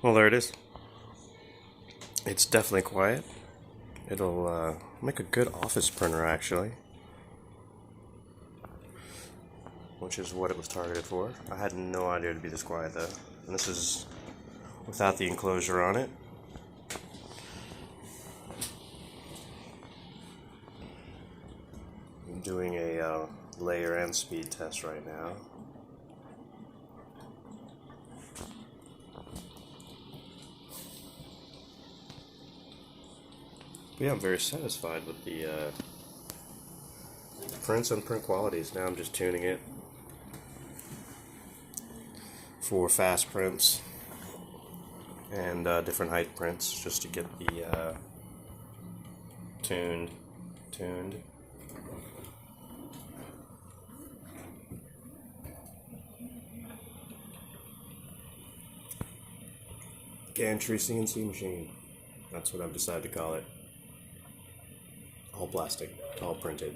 Well, there it is. It's definitely quiet. It'll make a good office printer, actually, which is what it was targeted for. I had no idea it'd be this quiet, though. And this is without the enclosure on it. I'm doing a layer and speed test right now. But yeah, I'm very satisfied with the prints and print qualities. Now I'm just tuning it for fast prints and different height prints, just to get the tuned. Gantry CNC machine. That's what I've decided to call it. All plastic, all printed.